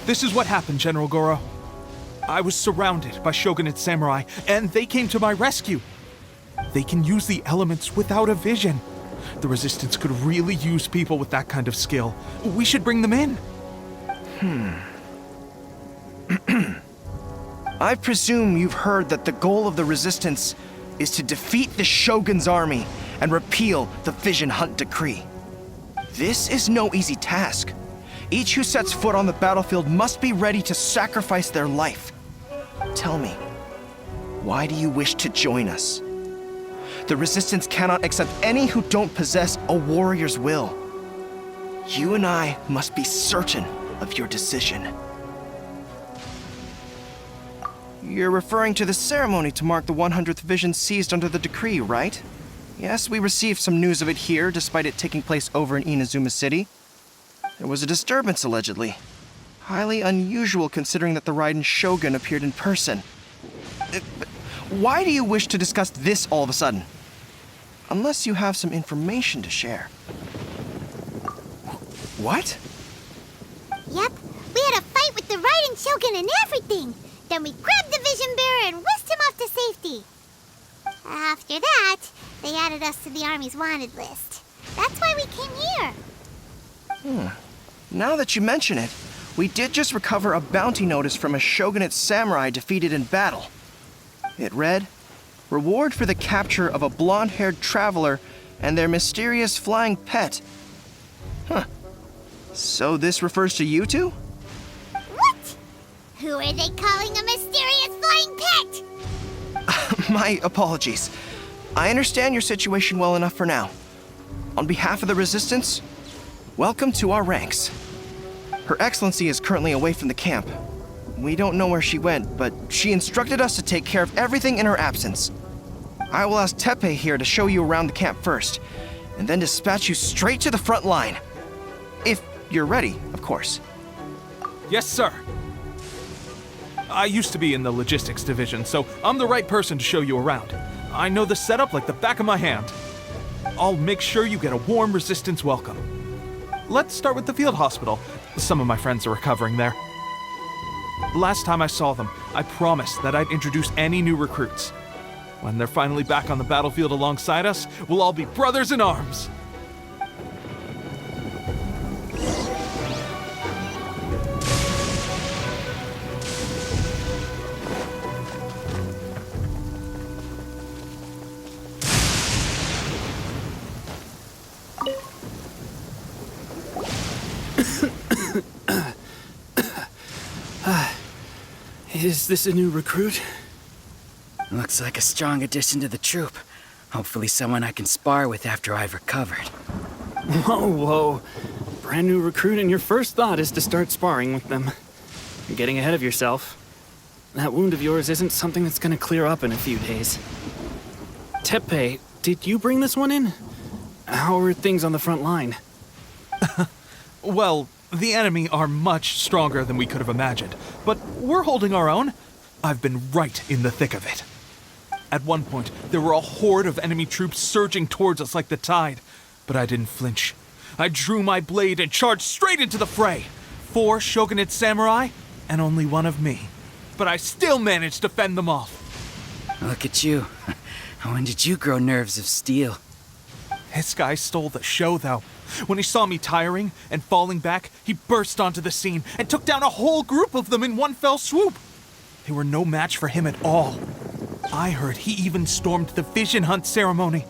This is what happened, General Goro. I was surrounded by shogunate samurai, and they came to my rescue. They can use the elements without a vision. The Resistance could really use people with that kind of skill. We should bring them in. I presume you've heard that the goal of the Resistance is to defeat the Shogun's army and repeal the Vision Hunt Decree. This is no easy task. Each who sets foot on the battlefield must be ready to sacrifice their life. Tell me, why do you wish to join us? The Resistance cannot accept any who don't possess a warrior's will. You and I must be certain of your decision. You're referring to the ceremony to mark the 100th vision seized under the decree, right? Yes, we received some news of it here, despite it taking place over in Inazuma City. There was a disturbance, allegedly. Highly unusual considering that the Raiden Shogun appeared in person. But why do you wish to discuss this all of a sudden? Unless you have some information to share. What? Yep, we had a fight with the Raiden Shogun and everything. Then we grabbed the Vision Bearer and whisked him off to safety. After that, they added us to the Army's wanted list. That's why we came here. Now that you mention it, we did just recover a bounty notice from a shogunate samurai defeated in battle. It read, "Reward for the capture of a blonde-haired traveler and their mysterious flying pet." So this refers to you two? What? Who are they calling a mysterious flying pet? My apologies. I understand your situation well enough for now. On behalf of the Resistance, welcome to our ranks. Her Excellency is currently away from the camp. We don't know where she went, but she instructed us to take care of everything in her absence. I will ask Teppei here to show you around the camp first, and then dispatch you straight to the front line. If you're ready, of course. Yes, sir. I used to be in the logistics division, so I'm the right person to show you around. I know the setup like the back of my hand. I'll make sure you get a warm Resistance welcome. Let's start with the field hospital. Some of my friends are recovering there. Last time I saw them, I promised that I'd introduce any new recruits. When they're finally back on the battlefield alongside us, we'll all be brothers in arms. Is this a new recruit? Looks like a strong addition to the troop. Hopefully someone I can spar with after I've recovered. Whoa. Brand new recruit and your first thought is to start sparring with them. You're getting ahead of yourself. That wound of yours isn't something that's gonna clear up in a few days. Teppei, did you bring this one in? How are things on the front line? Well, the enemy are much stronger than we could have imagined, but we're holding our own. I've been right in the thick of it. At one point, there were a horde of enemy troops surging towards us like the tide, but I didn't flinch. I drew my blade and charged straight into the fray. 4 shogunate samurai, and only one of me. But I still managed to fend them off. Look at you. When did you grow nerves of steel? This guy stole the show, though. When he saw me tiring and falling back, he burst onto the scene and took down a whole group of them in one fell swoop. They were no match for him at all. I heard he even stormed the Vision Hunt ceremony,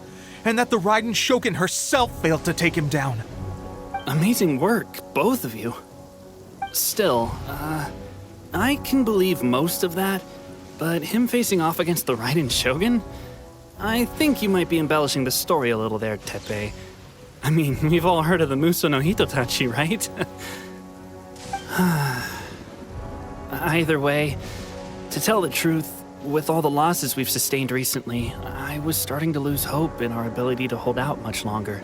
and that the Raiden Shogun herself failed to take him down. Amazing work, both of you. Still, I can believe most of that, but him facing off against the Raiden Shogun? I think you might be embellishing the story a little there, Teppei. I mean, we've all heard of the Muso no Hitotachi, right? Either way, to tell the truth, with all the losses we've sustained recently, I was starting to lose hope in our ability to hold out much longer.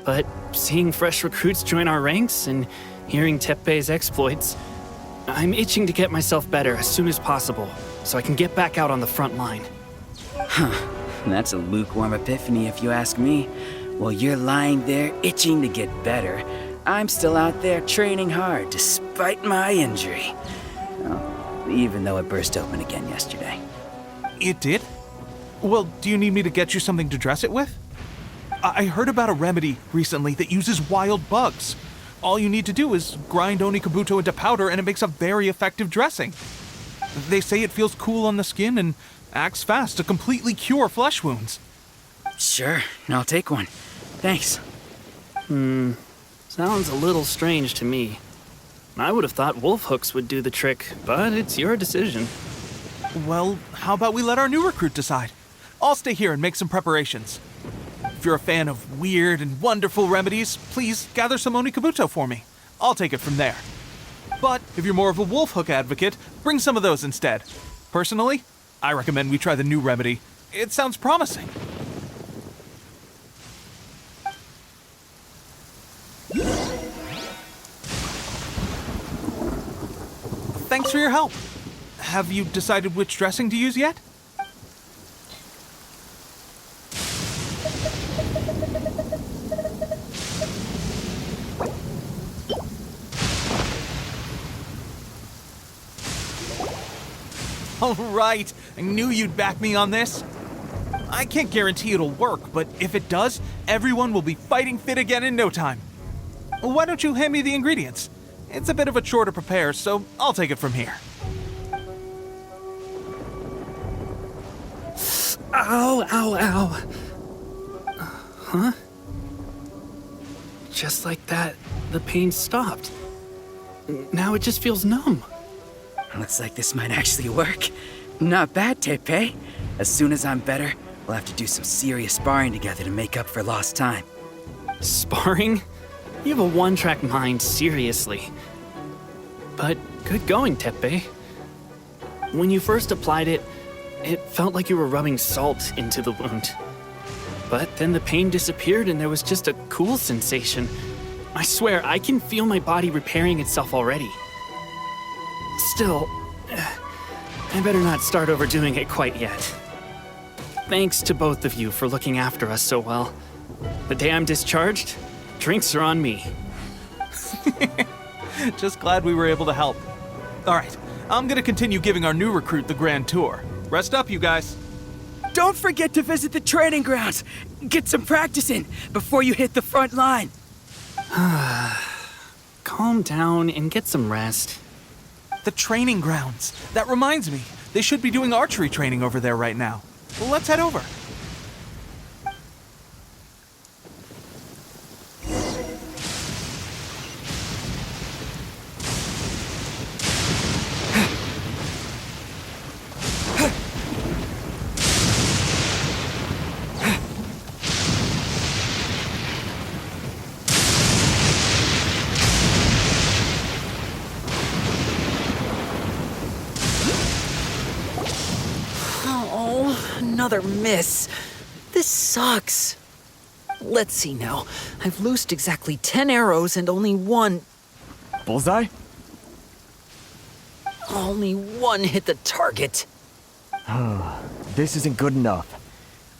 But seeing fresh recruits join our ranks and hearing Teppei's exploits, I'm itching to get myself better as soon as possible, so I can get back out on the front line. That's a lukewarm epiphany if you ask me. While you're lying there itching to get better, I'm still out there training hard despite my injury. Oh, even though it burst open again yesterday. It did? Well, do you need me to get you something to dress it with? I heard about a remedy recently that uses wild bugs. All you need to do is grind Onikabuto into powder and it makes a very effective dressing. They say it feels cool on the skin and acts fast to completely cure flesh wounds. Sure, I'll take one. Thanks. Sounds a little strange to me. I would have thought wolf hooks would do the trick, but it's your decision. Well, how about we let our new recruit decide? I'll stay here and make some preparations. If you're a fan of weird and wonderful remedies, please gather some Onikabuto for me. I'll take it from there. But if you're more of a wolf hook advocate, bring some of those instead. Personally, I recommend we try the new remedy. It sounds promising. Thanks for your help. Have you decided which dressing to use yet? All right, I knew you'd back me on this. I can't guarantee it'll work, but if it does, everyone will be fighting fit again in no time. Why don't you hand me the ingredients? It's a bit of a chore to prepare, so I'll take it from here. Ow, ow, ow. Huh? Just like that, the pain stopped. Now it just feels numb. Looks like this might actually work. Not bad, Tepe. As soon as I'm better, we'll have to do some serious sparring together to make up for lost time. Sparring? You have a one-track mind, seriously. But good going, Tepe. When you first applied it, it felt like you were rubbing salt into the wound. But then the pain disappeared and there was just a cool sensation. I swear, I can feel my body repairing itself already. Still, I better not start overdoing it quite yet. Thanks to both of you for looking after us so well. The day I'm discharged, drinks are on me. Just glad we were able to help. All right, I'm gonna continue giving our new recruit the grand tour. Rest up, you guys. Don't forget to visit the training grounds. Get some practice in before you hit the front line. Calm down and get some rest. The training grounds. That reminds me, they should be doing archery training over there right now. Well, let's head over. Another miss. This sucks. Let's see now. I've loosed exactly 10 arrows and only one Bullseye? hit the target. This isn't good enough.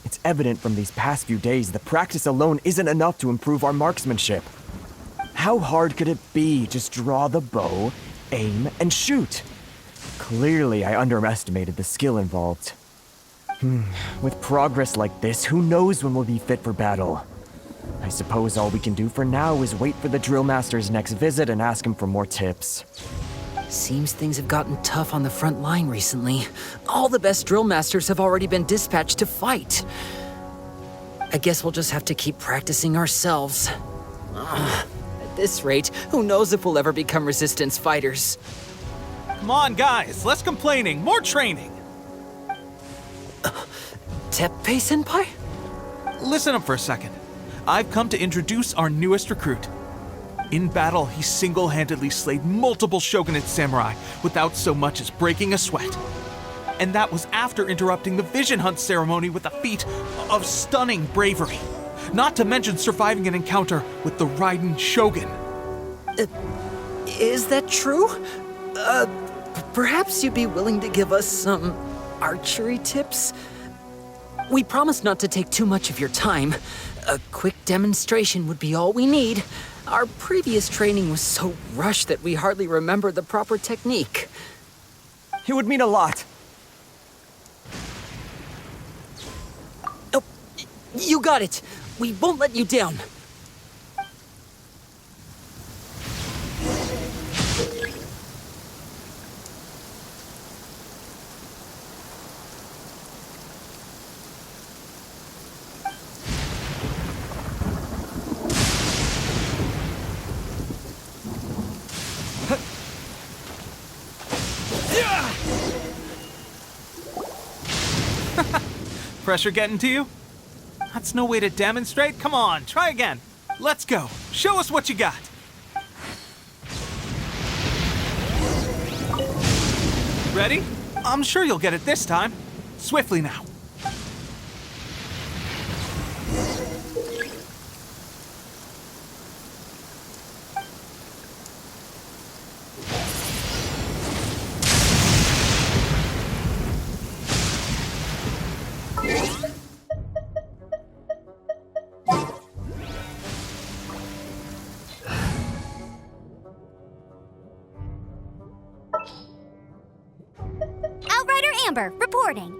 It's evident from these past few days that practice alone isn't enough to improve our marksmanship. How hard could it be? Just draw the bow, aim, and shoot. Clearly, I underestimated the skill involved. With progress like this, who knows when we'll be fit for battle? I suppose all we can do for now is wait for the drill master's next visit and ask him for more tips. Seems things have gotten tough on the front line recently. All the best drill masters have already been dispatched to fight. I guess we'll just have to keep practicing ourselves. At this rate, who knows if we'll ever become resistance fighters. Come on, guys, less complaining, more training. Teppei-senpai? Listen up for a second. I've come to introduce our newest recruit. In battle, he single-handedly slayed multiple shogunate samurai without so much as breaking a sweat. And that was after interrupting the vision hunt ceremony with a feat of stunning bravery. Not to mention surviving an encounter with the Raiden Shogun. Is that true? Perhaps you'd be willing to give us some archery tips? We promise not to take too much of your time. A quick demonstration would be all we need. Our previous training was so rushed that we hardly remember the proper technique. It would mean a lot. Oh, you got it. We won't let you down. Pressure getting to you? That's no way to demonstrate. Come on, try again. Let's go. Show us what you got. Ready? I'm sure you'll get it this time. Swiftly now. Outrider Amber, reporting.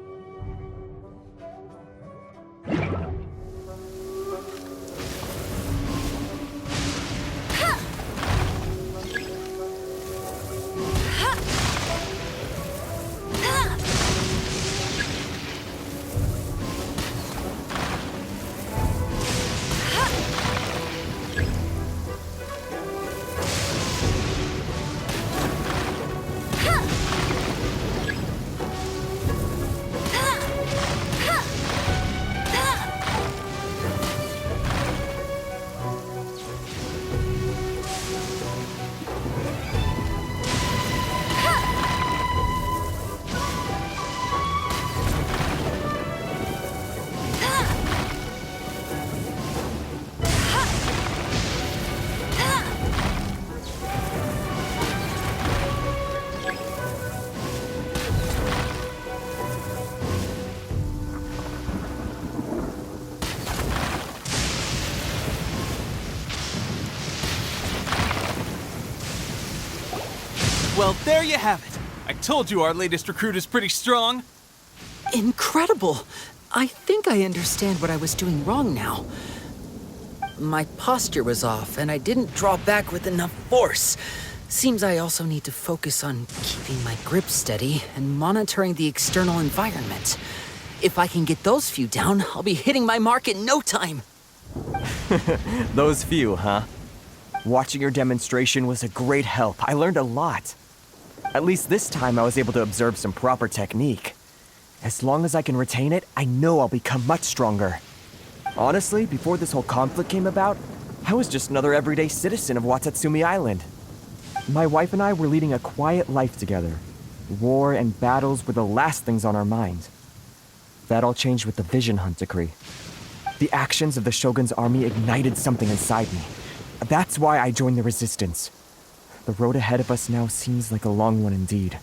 Well, there you have it. I told you our latest recruit is pretty strong. Incredible! I think I understand what I was doing wrong now. My posture was off, and I didn't draw back with enough force. Seems I also need to focus on keeping my grip steady and monitoring the external environment. If I can get those few down, I'll be hitting my mark in no time. Those few, huh? Watching your demonstration was a great help. I learned a lot. At least this time I was able to observe some proper technique. As long as I can retain it, I know I'll become much stronger. Honestly, before this whole conflict came about, I was just another everyday citizen of Watatsumi Island. My wife and I were leading a quiet life together. War and battles were the last things on our mind. That all changed with the Vision Hunt decree. The actions of the Shogun's army ignited something inside me. That's why I joined the Resistance. The road ahead of us now seems like a long one indeed.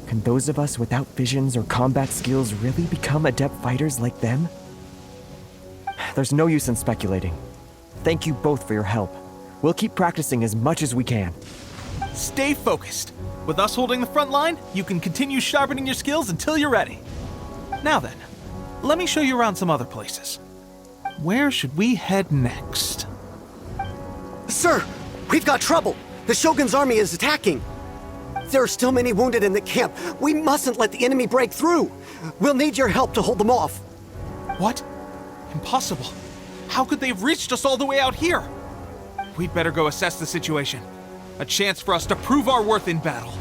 Can those of us without visions or combat skills really become adept fighters like them? There's no use in speculating. Thank you both for your help. We'll keep practicing as much as we can. Stay focused. With us holding the front line, you can continue sharpening your skills until you're ready. Now then, let me show you around some other places. Where should we head next? Sir, we've got trouble. The Shogun's army is attacking. There are still many wounded in the camp. We mustn't let the enemy break through. We'll need your help to hold them off. What? Impossible. How could they have reached us all the way out here? We'd better go assess the situation. A chance for us to prove our worth in battle.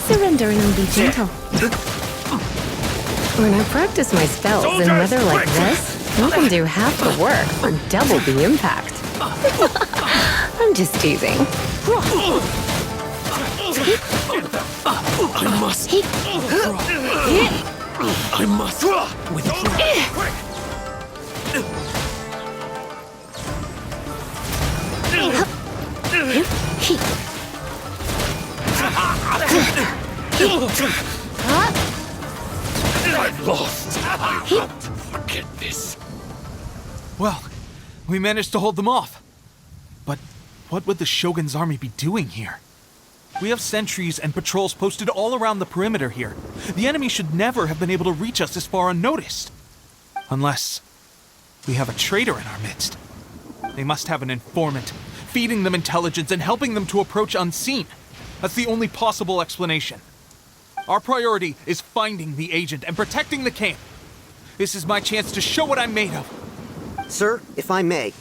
Surrender and be gentle. When I practice my spells in weather like this, I can do half the work for double the impact. I'm just teasing. I must withdraw. I've lost. I won't forget this. Well, we managed to hold them off. But what would the Shogun's army be doing here? We have sentries and patrols posted all around the perimeter here. The enemy should never have been able to reach us this far unnoticed. Unless we have a traitor in our midst. They must have an informant, feeding them intelligence and helping them to approach unseen. That's the only possible explanation. Our priority is finding the agent and protecting the camp. This is my chance to show what I'm made of. Sir, if I may,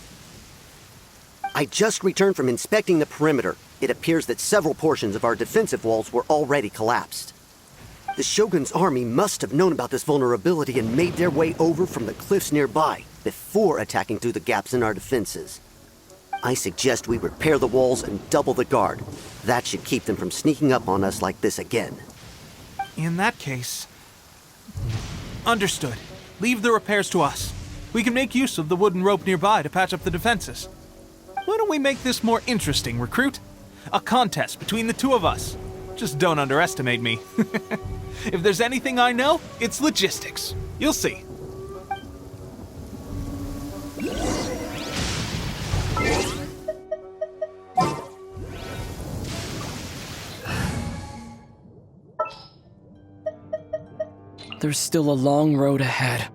I just returned from inspecting the perimeter. It appears that several portions of our defensive walls were already collapsed. The Shogun's army must have known about this vulnerability and made their way over from the cliffs nearby before attacking through the gaps in our defenses. I suggest we repair the walls and double the guard. That should keep them from sneaking up on us like this again. In that case... Understood. Leave the repairs to us. We can make use of the wooden rope nearby to patch up the defenses. Why don't we make this more interesting, recruit? A contest between the two of us. Just don't underestimate me. If there's anything I know, it's logistics. You'll see. There's still a long road ahead.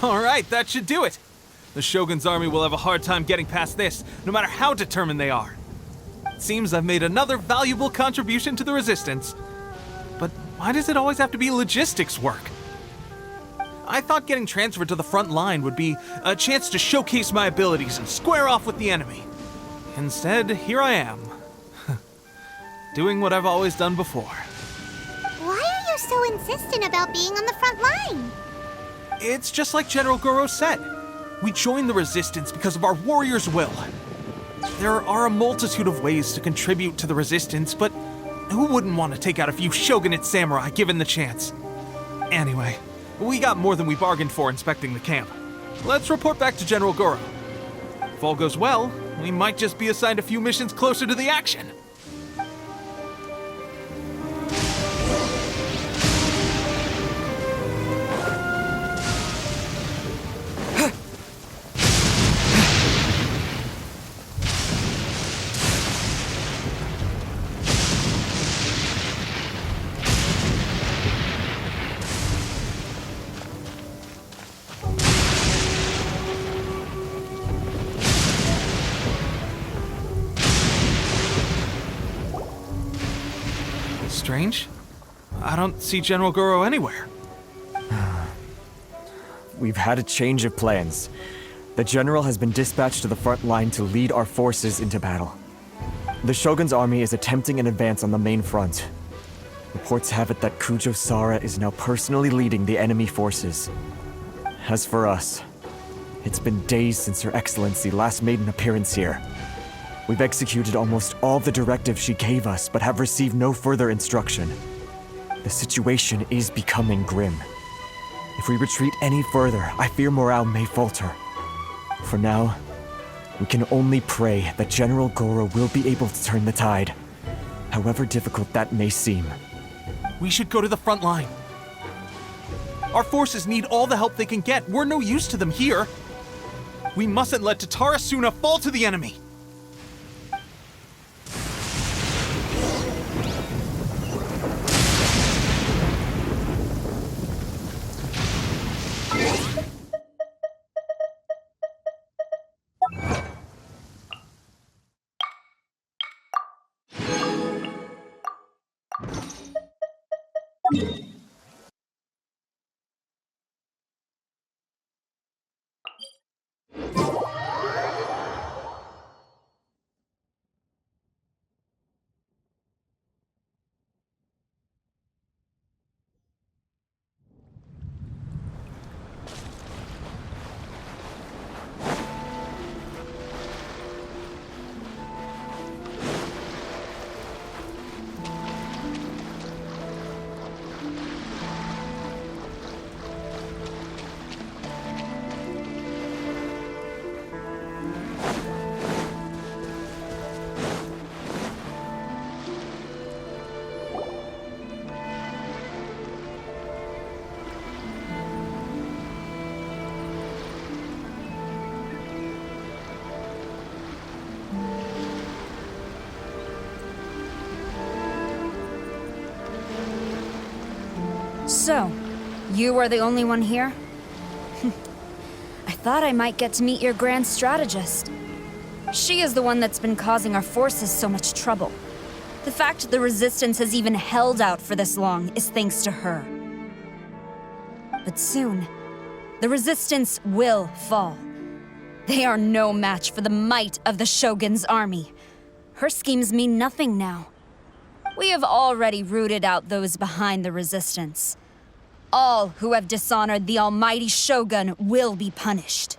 All right, that should do it. The Shogun's army will have a hard time getting past this, no matter how determined they are. It seems I've made another valuable contribution to the resistance. But why does it always have to be logistics work? I thought getting transferred to the front line would be a chance to showcase my abilities and square off with the enemy. Instead, here I am. Doing what I've always done before. Why are you so insistent about being on the front line? It's just like General Goro said. We joined the resistance because of our warrior's will. There are a multitude of ways to contribute to the resistance, but who wouldn't want to take out a few shogunate samurai given the chance? Anyway, we got more than we bargained for inspecting the camp. Let's report back to General Goro. If all goes well, we might just be assigned a few missions closer to the action. Strange. I don't see General Goro anywhere. We've had a change of plans. The general has been dispatched to the front line to lead our forces into battle. The Shogun's army is attempting an advance on the main front. Reports have it that Kujo Sara is now personally leading the enemy forces. As for us, it's been days since Her Excellency last made an appearance here. We've executed almost all the directives she gave us, but have received no further instruction. The situation is becoming grim. If we retreat any further, I fear morale may falter. For now, we can only pray that General Goro will be able to turn the tide, however difficult that may seem. We should go to the front line. Our forces need all the help they can get. We're no use to them here. We mustn't let Tatara Suna fall to the enemy. So, you are the only one here? I thought I might get to meet your grand strategist. She is the one that's been causing our forces so much trouble. The fact the Resistance has even held out for this long is thanks to her. But soon, the Resistance will fall. They are no match for the might of the Shogun's army. Her schemes mean nothing now. We have already rooted out those behind the Resistance. All who have dishonored the almighty Shogun will be punished.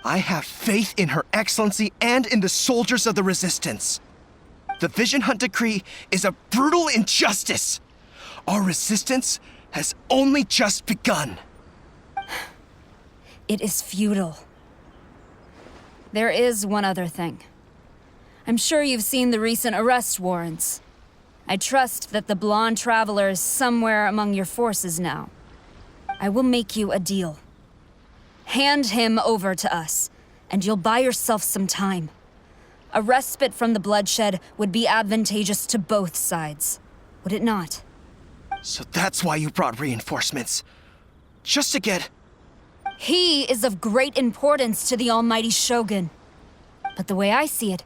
I have faith in Her Excellency and in the soldiers of the Resistance. The Vision Hunt Decree is a brutal injustice. Our resistance has only just begun. It is futile. There is one other thing. I'm sure you've seen the recent arrest warrants. I trust that the blonde traveler is somewhere among your forces now. I will make you a deal. Hand him over to us, and you'll buy yourself some time. A respite from the bloodshed would be advantageous to both sides, would it not? So that's why you brought reinforcements. Just to get... He is of great importance to the almighty Shogun. But the way I see it,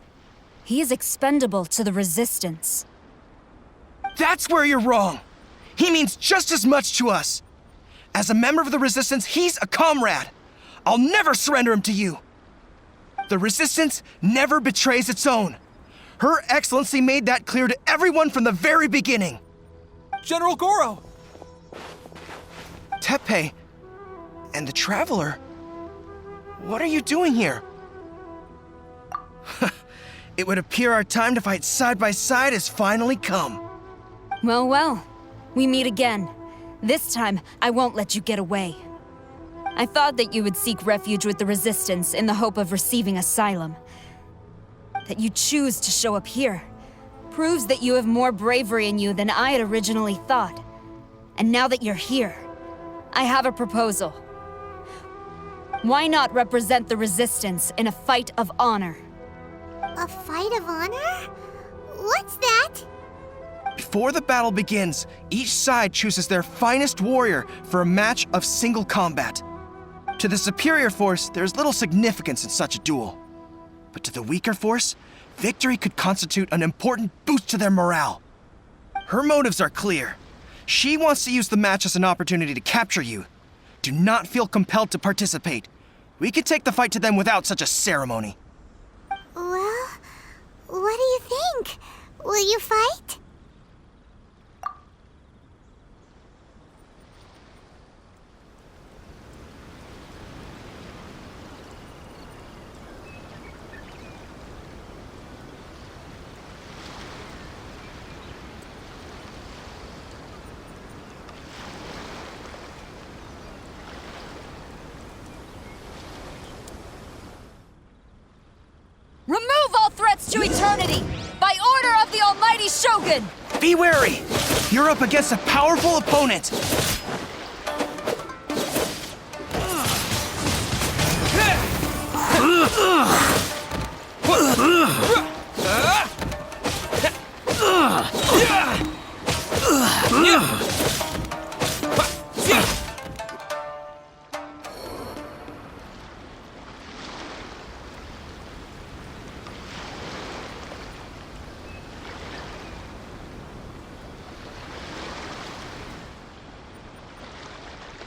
he is expendable to the Resistance. That's where you're wrong. He means just as much to us. As a member of the Resistance, he's a comrade. I'll never surrender him to you. The Resistance never betrays its own. Her Excellency made that clear to everyone from the very beginning. General Goro! Teppei and the Traveler, what are you doing here? It would appear our time to fight side by side has finally come. Well, well, we meet again. This time, I won't let you get away. I thought that you would seek refuge with the Resistance in the hope of receiving asylum. That you choose to show up here proves that you have more bravery in you than I had originally thought. And now that you're here, I have a proposal. Why not represent the Resistance in a fight of honor? A fight of honor? What's that? Before the battle begins, each side chooses their finest warrior for a match of single combat. To the superior force, there's little significance in such a duel. But to the weaker force, victory could constitute an important boost to their morale. Her motives are clear. She wants to use the match as an opportunity to capture you. Do not feel compelled to participate. We could take the fight to them without such a ceremony. Well, what do you think? Will you fight? Remove all threats to eternity! By order of the almighty Shogun! Be wary! You're up against a powerful opponent!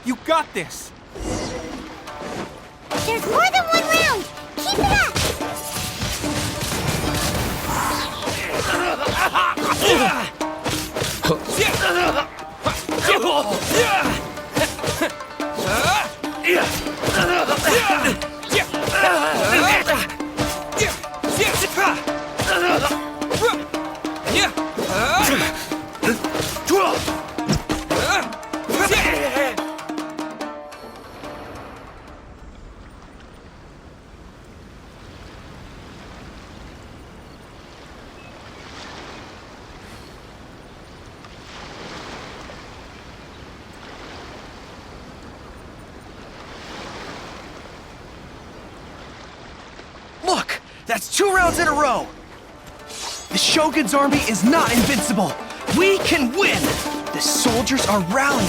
You got this! There's more than one round! Keep it up! Look! That's 2 rounds in a row! The Shogun's army is not invincible! We can win! The soldiers are rallying.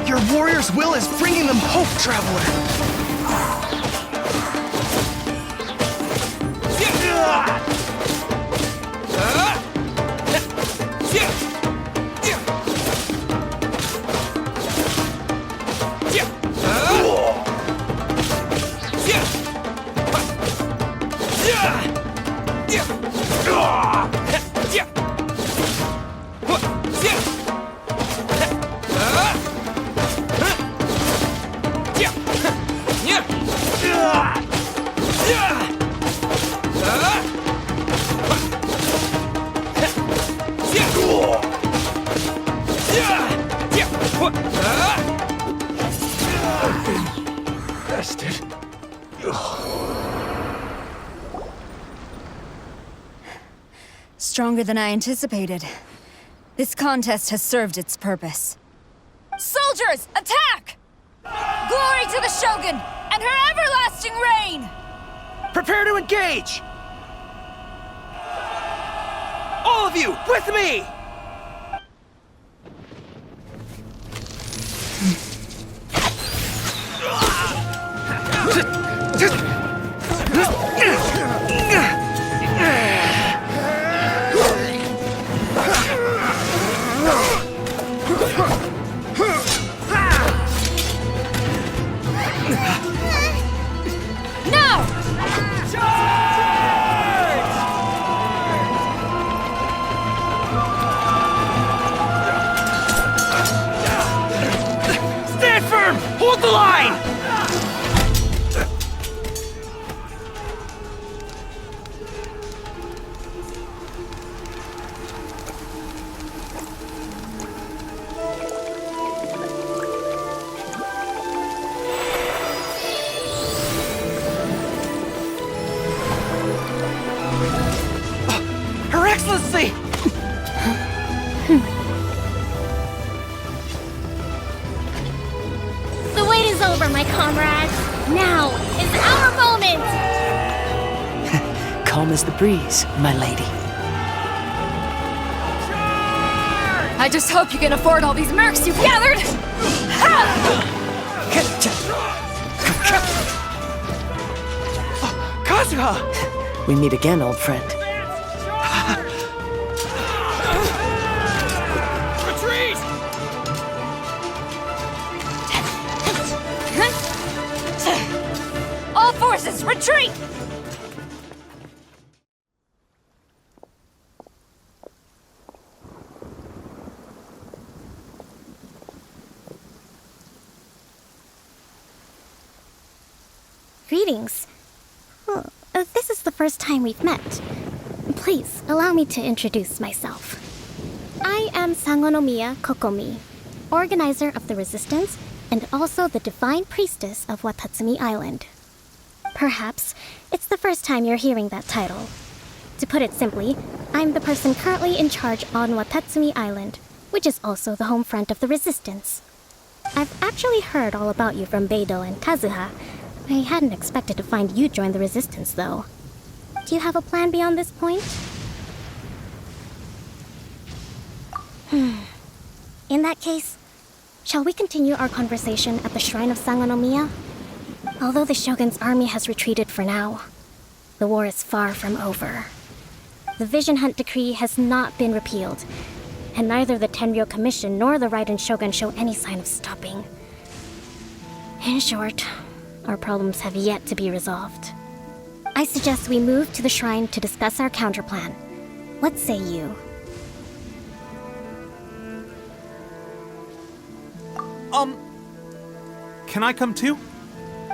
Your warrior's will is bringing them hope, traveler. Stronger than I anticipated. This contest has served its purpose. Soldiers, attack! Glory to the Shogun and her everlasting reign! Prepare to engage! All of you, with me! Hold the line! Her Excellency! The wait is over, my comrades. Now is our moment! Calm as the breeze, my lady. I just hope you can afford all these mercs you've gathered! Kazuha! We meet again, old friend. Retreat! All forces, retreat! Greetings. Well, this is the first time we've met. Please, allow me to introduce myself. I am Sangonomiya Kokomi, organizer of the Resistance and also the Divine Priestess of Watatsumi Island. Perhaps it's the first time you're hearing that title. To put it simply, I'm the person currently in charge on Watatsumi Island, which is also the home front of the Resistance. I've actually heard all about you from Beidou and Kazuha. I hadn't expected to find you join the Resistance, though. Do you have a plan beyond this point? In that case, shall we continue our conversation at the Shrine of Sangonomiya? Although the Shogun's army has retreated for now, the war is far from over. The Vision Hunt Decree has not been repealed, and neither the Tenryo Commission nor the Raiden Shogun show any sign of stopping. In short, our problems have yet to be resolved. I suggest we move to the shrine to discuss our counterplan. What say you? Can I come too?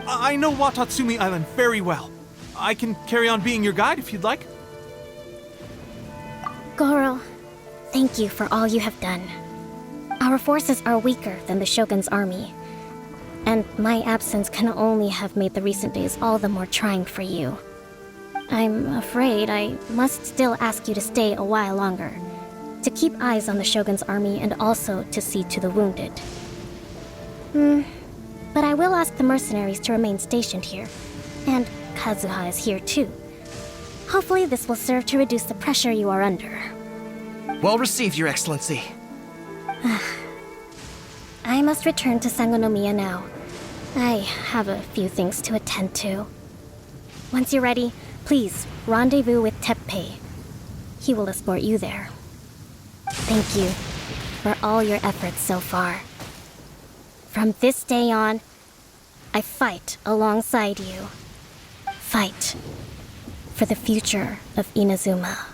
I know Watatsumi Island very well. I can carry on being your guide if you'd like. Goro, thank you for all you have done. Our forces are weaker than the Shogun's army, and my absence can only have made the recent days all the more trying for you. I'm afraid I must still ask you to stay a while longer, to keep eyes on the Shogun's army and also to see to the wounded. But I will ask the mercenaries to remain stationed here, and Kazuha is here too. Hopefully this will serve to reduce the pressure you are under. Well received, Your Excellency. I must return to Sangonomiya now. I have a few things to attend to. Once you're ready, please rendezvous with Teppei. He will escort you there. Thank you for all your efforts so far. From this day on, I fight alongside you. Fight for the future of Inazuma.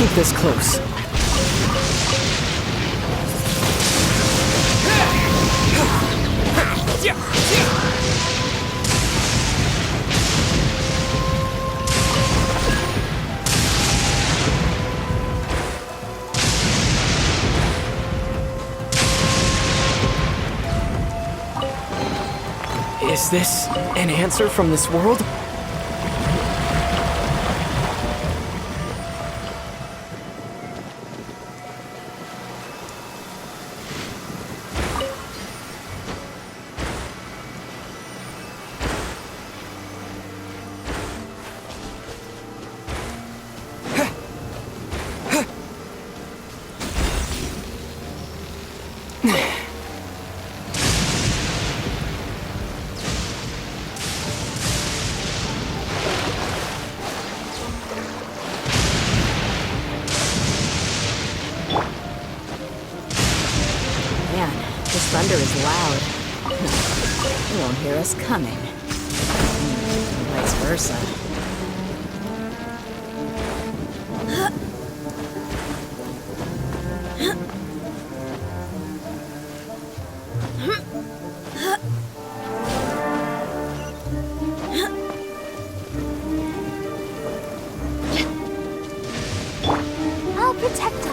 Keep this close. Is this an answer from this world? Thunder is loud. They won't hear us coming. Vice versa. I'll protect us.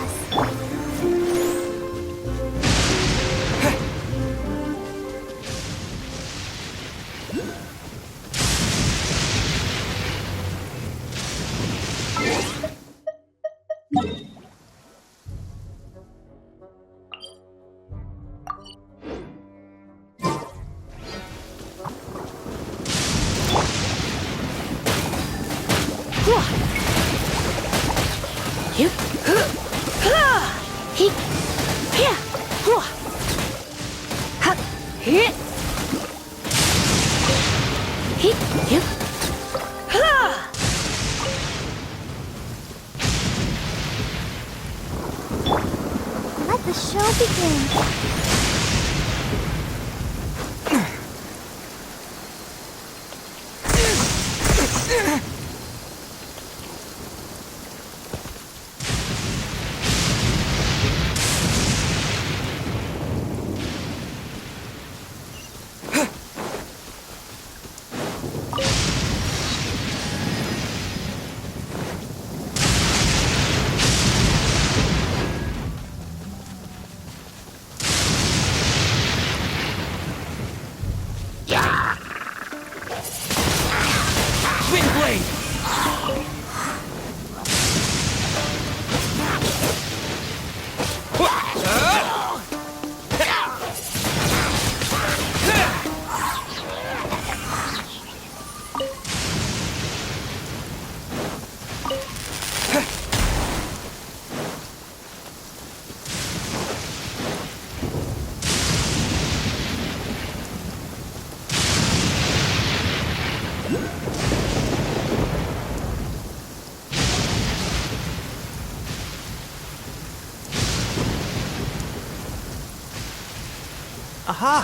Let the show begin. Wind Blade! Aha!